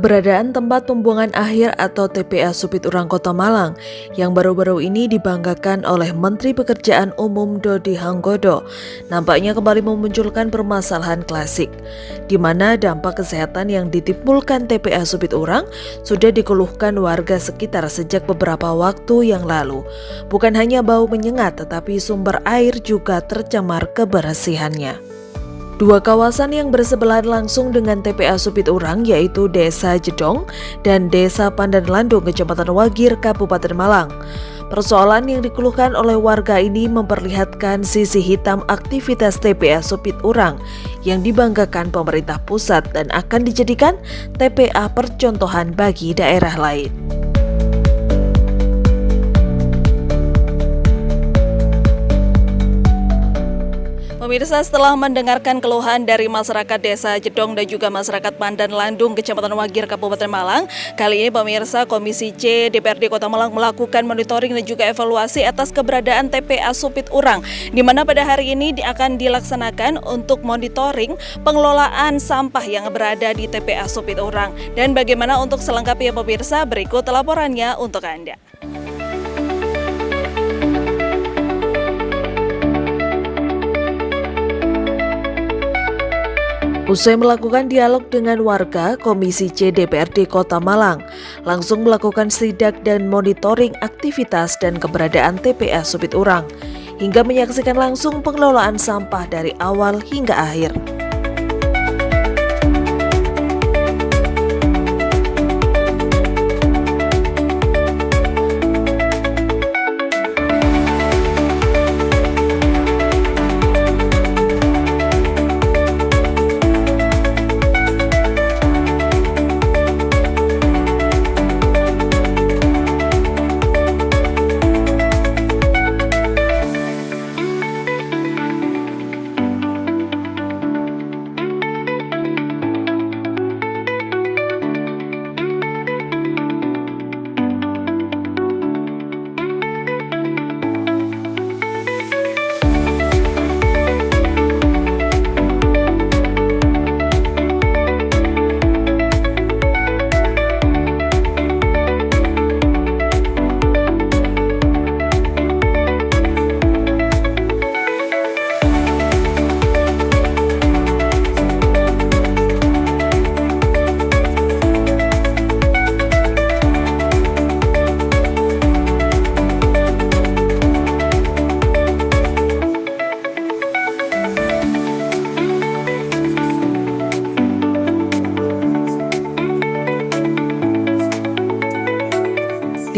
Keberadaan tempat pembuangan akhir atau TPA Supit Urang Kota Malang yang baru-baru ini dibanggakan oleh Menteri Pekerjaan Umum Dodi Hanggodo nampaknya kembali memunculkan permasalahan klasik, di mana dampak kesehatan yang ditimbulkan TPA Supit Urang sudah dikeluhkan warga sekitar sejak beberapa waktu yang lalu. Bukan hanya bau menyengat, tetapi sumber air juga tercemar kebersihannya. Dua kawasan yang bersebelahan langsung dengan TPA Supit Urang yaitu Desa Jedong dan Desa Pandan Landung, Kecamatan Wagir, Kabupaten Malang. Persoalan yang dikeluhkan oleh warga ini memperlihatkan sisi hitam aktivitas TPA Supit Urang yang dibanggakan pemerintah pusat dan akan dijadikan TPA percontohan bagi daerah lain. Pemirsa, setelah mendengarkan keluhan dari masyarakat Desa Jedong dan juga masyarakat Pandan Landung, Kecamatan Wagir, Kabupaten Malang, kali ini pemirsa Komisi C DPRD Kota Malang melakukan monitoring dan juga evaluasi atas keberadaan TPA Supit Urang, di mana pada hari ini akan dilaksanakan untuk monitoring pengelolaan sampah yang berada di TPA Supit Urang. Dan bagaimana untuk selengkapnya pemirsa, berikut laporannya untuk Anda. Usai melakukan dialog dengan warga, Komisi C DPRD Kota Malang langsung melakukan sidak dan monitoring aktivitas dan keberadaan TPA Supit Urang, hingga menyaksikan langsung pengelolaan sampah dari awal hingga akhir.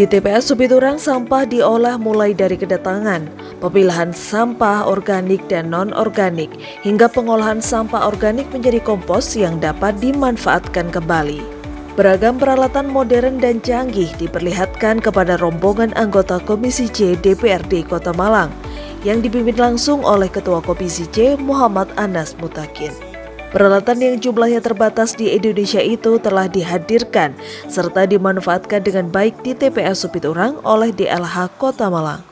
Di TPA Supit Urang, sampah diolah mulai dari kedatangan, pemilahan sampah organik dan non-organik, hingga pengolahan sampah organik menjadi kompos yang dapat dimanfaatkan kembali. Beragam peralatan modern dan canggih diperlihatkan kepada rombongan anggota Komisi C DPRD Kota Malang yang dipimpin langsung oleh Ketua Komisi C Muhammad Anas Mutakin. Peralatan yang jumlahnya terbatas di Indonesia itu telah dihadirkan serta dimanfaatkan dengan baik di TPA Supit Urang oleh DLH Kota Malang.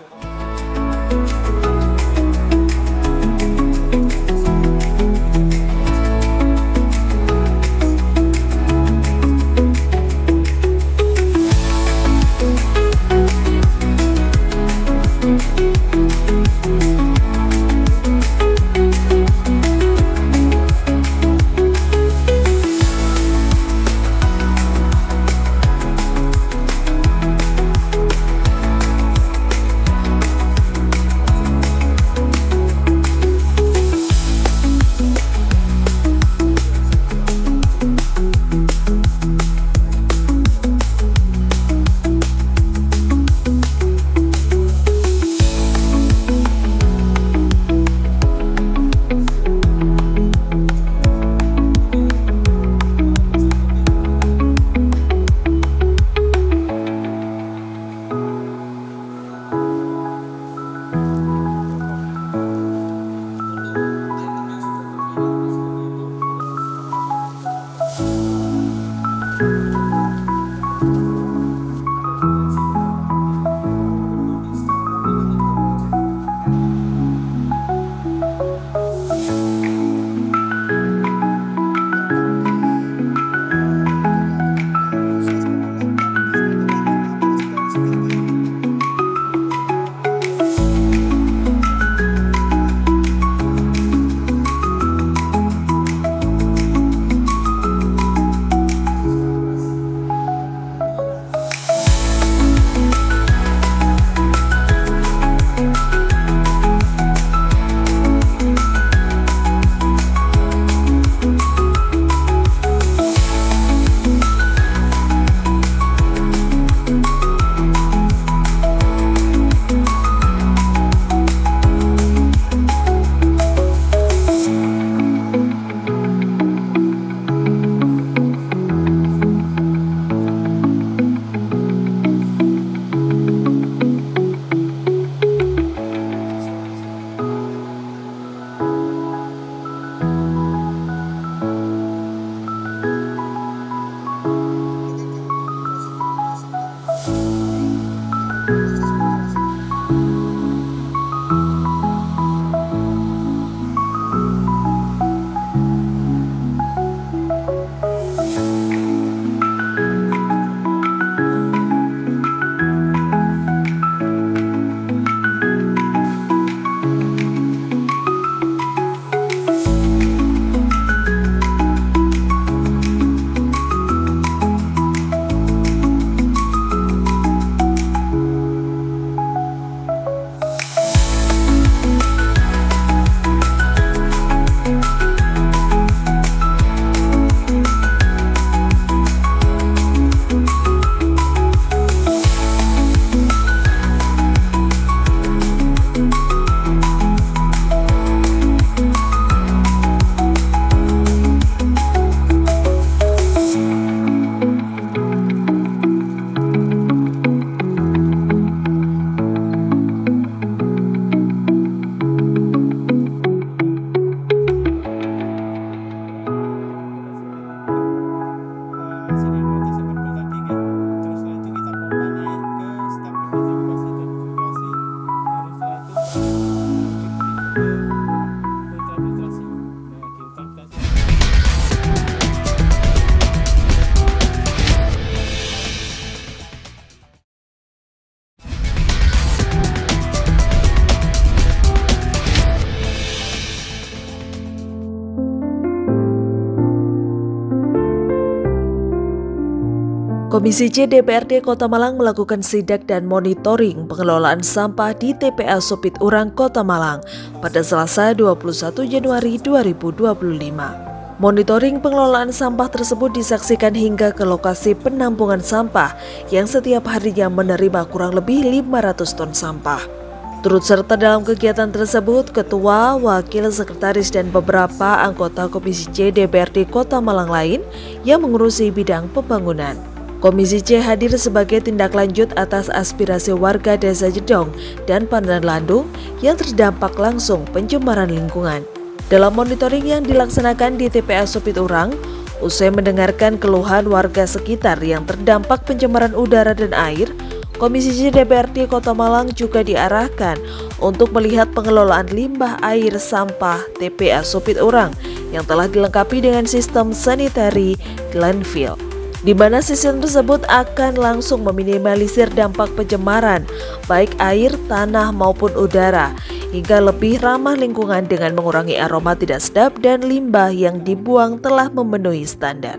Komisi C DPRD Kota Malang melakukan sidak dan monitoring pengelolaan sampah di TPA Supit Urang, Kota Malang pada Selasa 21 Januari 2025. Monitoring pengelolaan sampah tersebut disaksikan hingga ke lokasi penampungan sampah yang setiap harinya menerima kurang lebih 500 ton sampah. Turut serta dalam kegiatan tersebut Ketua, Wakil Sekretaris dan beberapa anggota Komisi C DPRD Kota Malang lain yang mengurusi bidang pembangunan. Komisi C hadir sebagai tindak lanjut atas aspirasi warga Desa Jedong dan Pandan Landung yang terdampak langsung pencemaran lingkungan. Dalam monitoring yang dilaksanakan di TPA Supit Urang, usai mendengarkan keluhan warga sekitar yang terdampak pencemaran udara dan air, Komisi C DPRD Kota Malang juga diarahkan untuk melihat pengelolaan limbah air sampah TPA Supit Urang yang telah dilengkapi dengan sistem sanitary landfill, di mana sistem tersebut akan langsung meminimalisir dampak pencemaran baik air, tanah maupun udara hingga lebih ramah lingkungan dengan mengurangi aroma tidak sedap dan limbah yang dibuang telah memenuhi standar.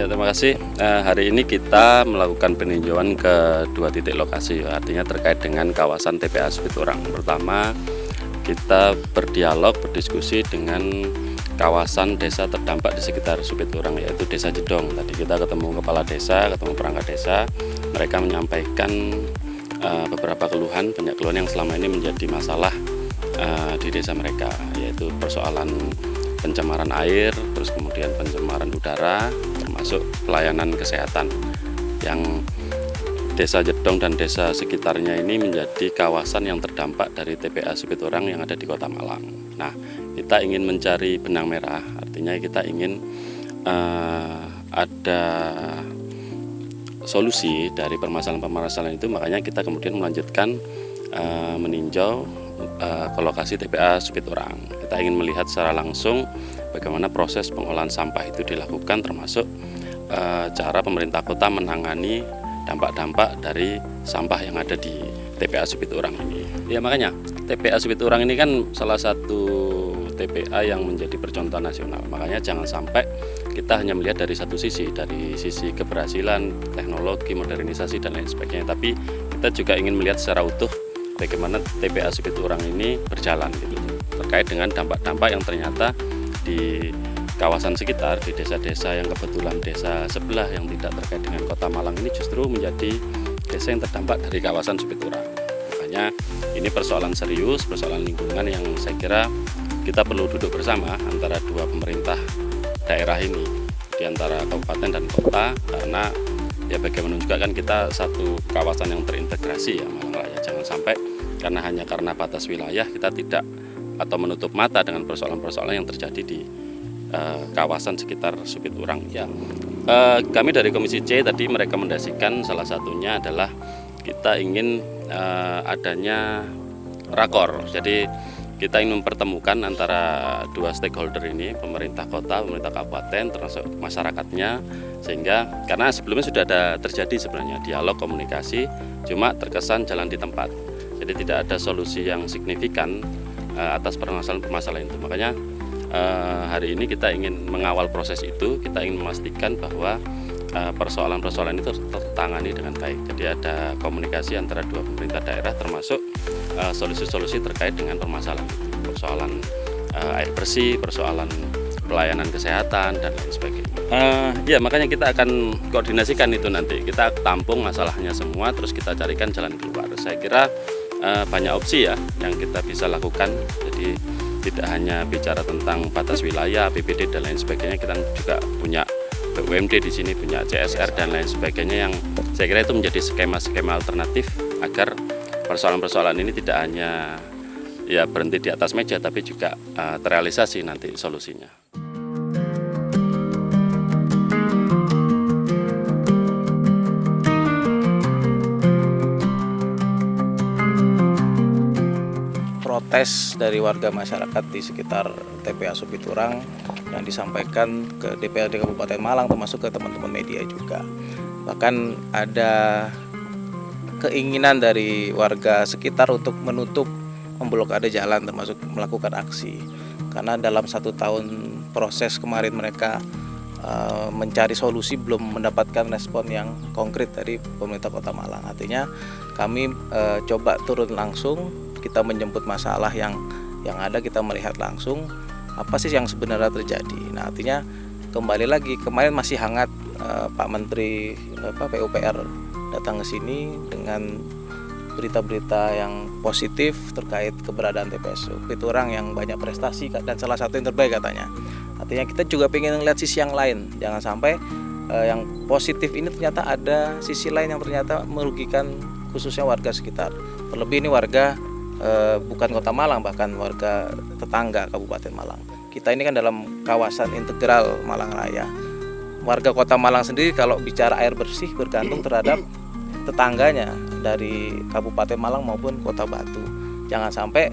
Terima kasih. Hari ini kita melakukan peninjauan ke 2 titik lokasi, artinya terkait dengan kawasan TPA Supit Urang. Pertama, kita berdialog, berdiskusi dengan kawasan desa terdampak di sekitar Supit Urang, yaitu Desa Jedong. Tadi kita ketemu kepala desa, ketemu perangkat desa, mereka menyampaikan beberapa keluhan, banyak keluhan yang selama ini menjadi masalah di desa mereka, yaitu persoalan pencemaran air, terus kemudian pencemaran udara, termasuk pelayanan kesehatan yang Desa Jedong dan desa sekitarnya ini menjadi kawasan yang terdampak dari TPA Supit Urang yang ada di Kota Malang. Nah, kita ingin mencari benang merah, artinya kita ingin ada solusi dari permasalahan-permasalahan itu, makanya kita kemudian melanjutkan meninjau ke lokasi TPA Supit Urang. Kita ingin melihat secara langsung bagaimana proses pengolahan sampah itu dilakukan, termasuk cara pemerintah kota menangani dampak-dampak dari sampah yang ada di TPA Supit Urang ini. Ya, makanya TPA Supit Urang ini kan salah satu TPA yang menjadi percontohan nasional. Makanya jangan sampai kita hanya melihat dari satu sisi, dari sisi keberhasilan, teknologi, modernisasi dan lain sebagainya, tapi kita juga ingin melihat secara utuh bagaimana TPA Supit Urang ini berjalan gitu, terkait dengan dampak-dampak yang ternyata di kawasan sekitar, di desa-desa yang kebetulan desa sebelah yang tidak terkait dengan Kota Malang ini justru menjadi desa yang terdampak dari kawasan Supit Urang. Makanya ini persoalan serius, persoalan lingkungan yang saya kira kita perlu duduk bersama antara dua pemerintah daerah ini, di antara kabupaten dan kota, karena ya bagaimana juga kan kita satu kawasan yang terintegrasi ya Malang Raya. Jangan sampai hanya karena batas wilayah kita tidak atau menutup mata dengan persoalan-persoalan yang terjadi di kawasan sekitar Supit Urang. Ya, kami dari Komisi C tadi merekomendasikan salah satunya adalah kita ingin adanya rakor. Jadi kita ingin mempertemukan antara dua stakeholder ini, pemerintah kota, pemerintah kabupaten, termasuk masyarakatnya, sehingga karena sebelumnya sudah ada terjadi sebenarnya dialog komunikasi, cuma terkesan jalan di tempat. Jadi tidak ada solusi yang signifikan atas permasalahan-permasalahan itu. Makanya hari ini kita ingin mengawal proses itu, kita ingin memastikan bahwa persoalan-persoalan itu tertangani dengan baik. Jadi ada komunikasi antara dua pemerintah daerah, termasuk solusi-solusi terkait dengan permasalahan itu, persoalan air bersih, persoalan pelayanan kesehatan dan lain sebagainya. Ya, makanya kita akan koordinasikan itu nanti. Kita tampung masalahnya semua, terus kita carikan jalan keluar. Saya kira banyak opsi ya yang kita bisa lakukan. Jadi tidak hanya bicara tentang batas wilayah, APBD dan lain sebagainya, kita juga punya BUMD di sini, punya CSR dan lain sebagainya, yang saya kira itu menjadi skema-skema alternatif agar persoalan-persoalan ini tidak hanya ya berhenti di atas meja, tapi juga terrealisasi nanti solusinya. protes dari warga masyarakat di sekitar TPA Supiturang yang disampaikan ke DPRD Kabupaten Malang, termasuk ke teman-teman media juga. Bahkan ada keinginan dari warga sekitar untuk menutup, memblokade jalan, termasuk melakukan aksi. Karena dalam 1 tahun proses kemarin mereka mencari solusi belum mendapatkan respon yang konkret dari pemerintah Kota Malang. Artinya kami coba turun langsung, kita menjemput masalah yang ada, kita melihat langsung apa sih yang sebenarnya terjadi. Nah, artinya kembali lagi kemarin masih hangat Pak Menteri PUPR datang ke sini dengan berita-berita yang positif terkait keberadaan TPS Supiturang yang banyak prestasi dan salah satu yang terbaik katanya. Artinya kita juga ingin melihat sisi yang lain, jangan sampai yang positif ini ternyata ada sisi lain yang ternyata merugikan khususnya warga sekitar. Terlebih ini warga bukan Kota Malang, bahkan warga tetangga Kabupaten Malang. Kita ini kan dalam kawasan integral Malang Raya. Warga Kota Malang sendiri kalau bicara air bersih bergantung terhadap tetangganya dari Kabupaten Malang maupun Kota Batu. Jangan sampai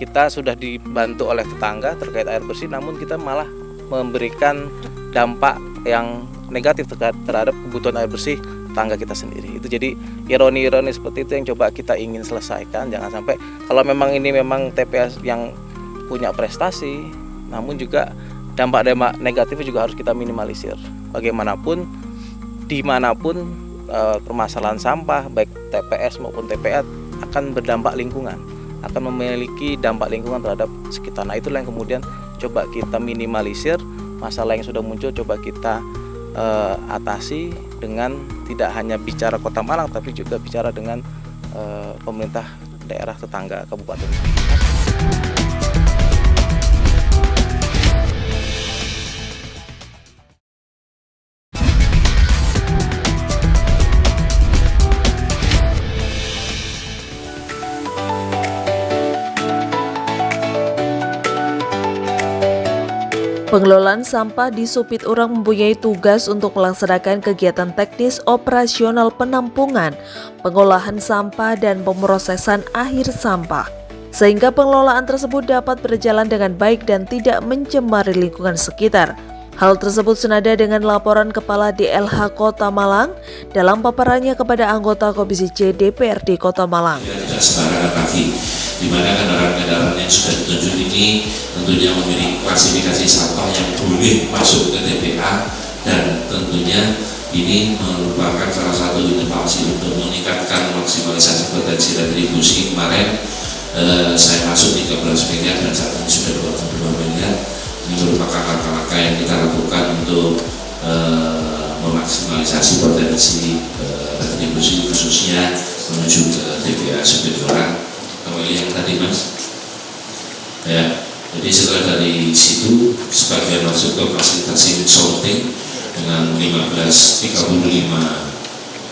kita sudah dibantu oleh tetangga terkait air bersih, namun kita malah memberikan dampak yang negatif terhadap kebutuhan air bersih tetangga kita sendiri. Itu jadi ironi-ironi seperti itu yang coba kita ingin selesaikan. Jangan sampai kalau memang ini memang TPS yang punya prestasi, namun juga dampak-dampak negatifnya juga harus kita minimalisir. Bagaimanapun, dimanapun permasalahan sampah baik TPS maupun TPA akan berdampak lingkungan, akan memiliki dampak lingkungan terhadap sekitar. Nah, itulah yang kemudian coba kita minimalisir, masalah yang sudah muncul coba kita atasi dengan tidak hanya bicara Kota Malang tapi juga bicara dengan pemerintah daerah tetangga kabupaten. Pengelolaan sampah di Supiturang mempunyai tugas untuk melaksanakan kegiatan teknis operasional penampungan, pengolahan sampah, dan pemrosesan akhir sampah. Sehingga pengelolaan tersebut dapat berjalan dengan baik dan tidak mencemari lingkungan sekitar. Hal tersebut senada dengan laporan Kepala DLH Kota Malang dalam paparannya kepada anggota Komisi C DPRD Kota Malang. Tidak sembarangan lagi, di mana kendaraan-kendaraan yang sudah ditunjuk ini tentunya memiliki klasifikasi sampah yang boleh masuk ke TPA, dan tentunya ini merupakan salah satu inovasi untuk meningkatkan maksimalisasi potensi retribusi. Kemarin saya masuk 13 miliar dan saat ini sudah 22 miliar. Ini merupakan langkah-langkah yang kita lakukan untuk memaksimalisasi potensi retribusi khususnya menuju ke TPA Supiturang. Kembali yang tadi Mas, ya. Jadi setelah dari situ sebagian masuk ke fasilitasi sorting dengan 35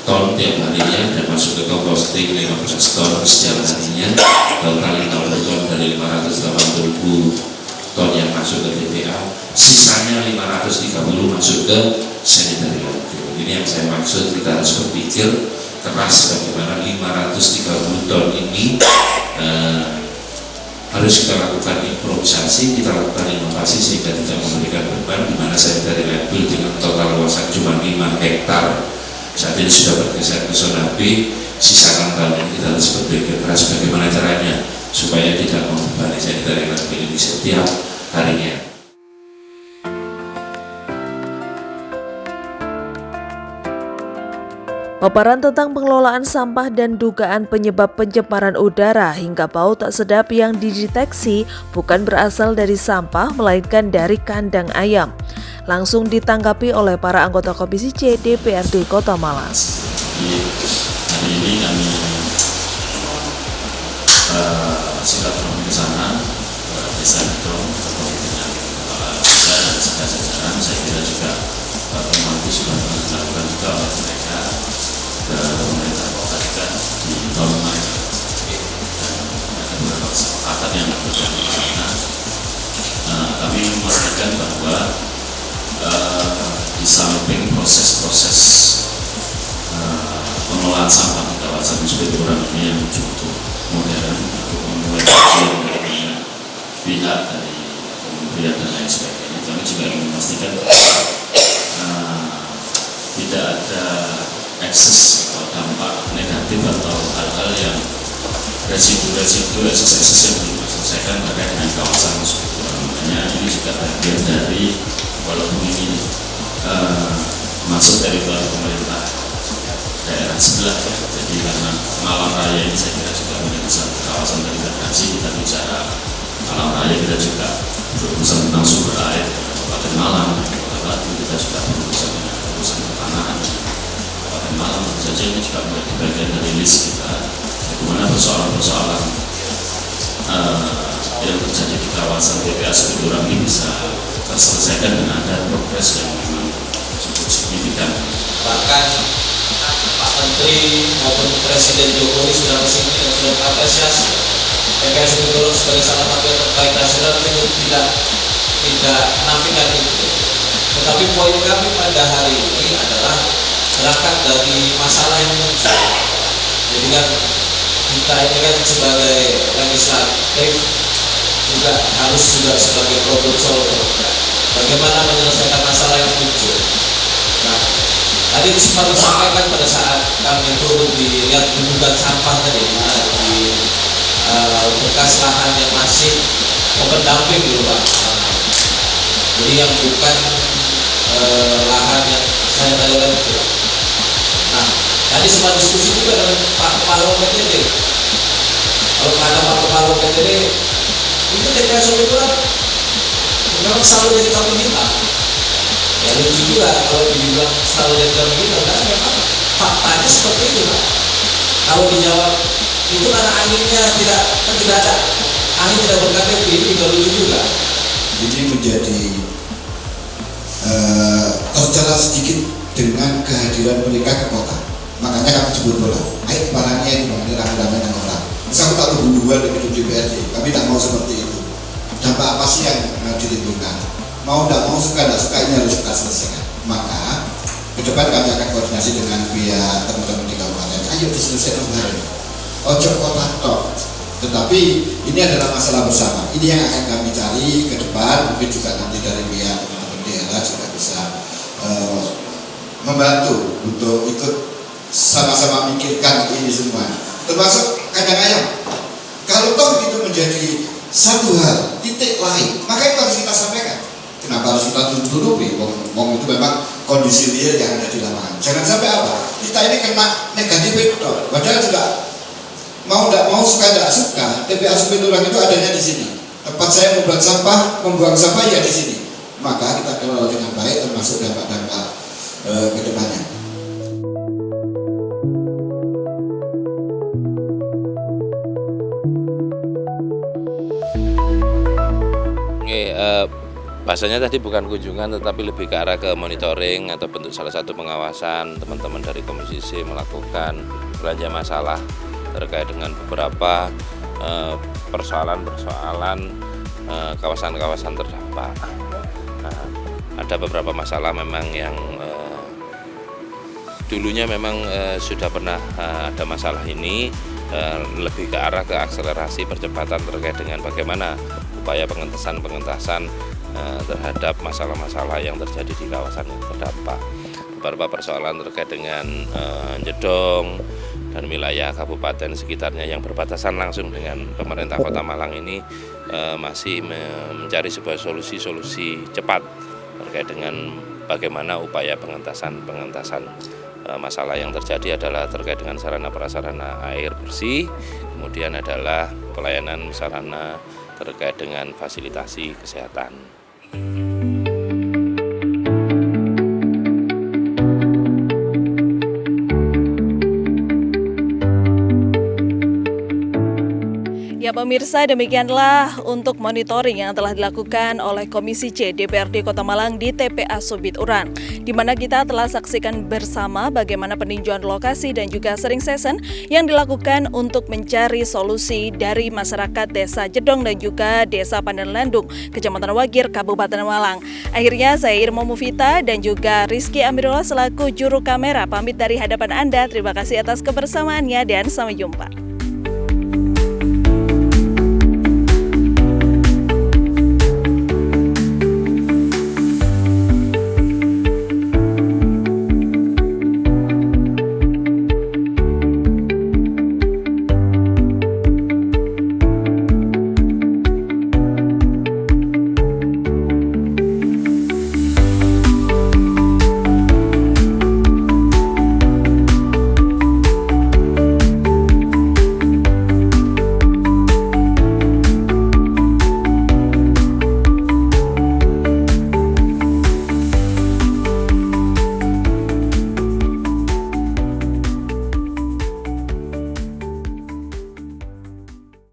ton tiap harinya dan masuk ke composting 15 ton setiap harinya, total 60 ton dari 580 ton yang masuk ke TPA, sisanya 530 masuk ke sanitary landfill. Ini yang saya maksud, kita harus berpikir keras bagaimana 530 ton ini harus kita lakukan improvisasi, kita lakukan inovasi sehingga tidak memberikan beban, di mana sanitary landfill dengan total luasan cuma 5 hektar saat ini sudah bergeser ke zona B. Sisa tahun ini kita harus berpikir keras bagaimana caranya supaya tidak membebani sanitary landfill ini setiap harinya. Paparan tentang pengelolaan sampah dan dugaan penyebab pencemaran udara hingga bau tak sedap yang dideteksi bukan berasal dari sampah melainkan dari kandang ayam. Langsung ditanggapi oleh para anggota Komisi C DPRD Kota Malang. Hari ini kami silaturahmi ke sana, desa itu dengan kepala desa dan jajaran. Saya kira juga Pak Bupati sudah melakukan juga oleh mereka ke pemerintah kota juga di tahun kemarin, dan ada beberapa kesepakatan yang dilakukan di sana. Kami memastikan bahwa di samping proses-proses pengelolaan sampah di kawasan Supiturang ini yang cukup modern, cukup mulai pihak dari kementerian dan lain sebagainya. Kami juga ingin memastikan tidak ada ekses atau dampak negatif atau hal-hal yang residu-residu ekses yang belum diselesaikan terkait dengan kawasan tersebut. Makanya ini juga bagian dari, walaupun ini masuk teritori pemerintah daerah sebelah ya, jadi karena Malang Raya ini saya kira juga menjadi satu kawasan terintegrasi. Kita bicara Malang Raya, kita juga berurusan tentang sumber air Kabupaten Malang, Kota Batu, kita juga berurusan dengan urusan pertanahan Kabupaten Malang. Tentu saja ini juga menjadi bagian dari list kita, bagaimana persoalan-persoalan yang terjadi di kawasan TPA Supit Urang ini bisa terselesaikan dan ada progres yang memang cukup signifikan. Bahkan Pak Menteri maupun Presiden Jokowi sudah kesini dan sudah mengapresiasi TPA Supit Urang sebagai salah satu yang terbaik nasional. Itu tidak nafikan itu. Tetapi poin kami pada hari ini adalah berangkat dari masalah yang muncul. Jadi kan kita ini kan sebagai legislatif juga harus juga sebagai problem solver. Bagaimana menyelesaikan masalah yang muncul. Nah, tadi sempat disampaikan pada saat kami turun di lihat gunungan sampah tadi, di bekas lahan yang masih open dumping dulu Pak. Jadi yang bukan lahan yang saya tadi itu. Nah, tadi sempat diskusi juga dengan Pak Kepala PTD. Kalau kata Pak Kepala PTD, itu TPA Supit Urang memang selalu jadi kami minta. Ya lucu juga kalau dibilang selalu jadi kami minta, karena memang faktanya seperti itu Pak. Kalau dijawab itu karena anginnya tidak ada, angin tidak berkata begini, juga lucu juga. Jadi menjadi tercela sedikit dengan kehadiran mereka ke kota. Makanya kami jemput bola. Ayo barangnya ini rame-rame dengan orang. Misal kita hubungan di gedung DPRD, kami tidak mau seperti itu. Dampak apa sih yang ditimbulkan? Mau tidak mau, suka tidak suka, ini harus kita selesaikan. Maka ke depan kami akan koordinasi dengan pihak teman-teman di kabupaten. Ayo diselesaikan bareng. Ojo kota tok. Tetapi ini adalah masalah bersama. Ini yang akan kami cari ke depan. Mungkin juga nanti dari pihak teman-teman daerah juga bisa membantu untuk ikut sama-sama mikirkan ini semua. Termasuk kandang ayam. Kalau toh itu menjadi satu hal, titik lain, maka itu harus kita sampaikan. Kenapa harus kita tutupi? Wong itu memang kondisi real yang ada di lapangan. Jangan sampai apa? Kita ini kena negatif itu. Padahal juga mau tidak mau, suka tidak suka, TPA Supit Urang itu adanya di sini. Tempat saya membuat sampah, membuang sampah ya di sini. Maka kita kelola dengan baik, termasuk dampak-dampak ke depannya. Bahasanya tadi bukan kunjungan, tetapi lebih ke arah ke monitoring atau bentuk salah satu pengawasan. Teman-teman dari Komisi C melakukan belanja masalah terkait dengan beberapa persoalan-persoalan kawasan-kawasan terdampak. Nah, ada beberapa masalah memang yang dulunya memang sudah pernah ada masalah ini, lebih ke arah ke akselerasi percepatan terkait dengan bagaimana upaya pengentasan terhadap masalah-masalah yang terjadi di kawasan yang terdampak. Beberapa persoalan terkait dengan Jedong dan wilayah kabupaten sekitarnya yang berbatasan langsung dengan pemerintah Kota Malang ini masih mencari sebuah solusi cepat terkait dengan bagaimana upaya pengentasan masalah yang terjadi adalah terkait dengan sarana prasarana air bersih, kemudian adalah pelayanan sarana terkait dengan fasilitasi kesehatan. Ya pemirsa, demikianlah untuk monitoring yang telah dilakukan oleh Komisi C DPRD Kota Malang di TPA Supit Urang, di mana kita telah saksikan bersama bagaimana peninjauan lokasi dan juga sharing session yang dilakukan untuk mencari solusi dari masyarakat Desa Jedong dan juga Desa Pandan Landung, Kecamatan Wagir, Kabupaten Malang. Akhirnya saya Irma Mufita dan juga Rizky Amirullah selaku juru kamera pamit dari hadapan Anda. Terima kasih atas kebersamaannya dan sampai jumpa.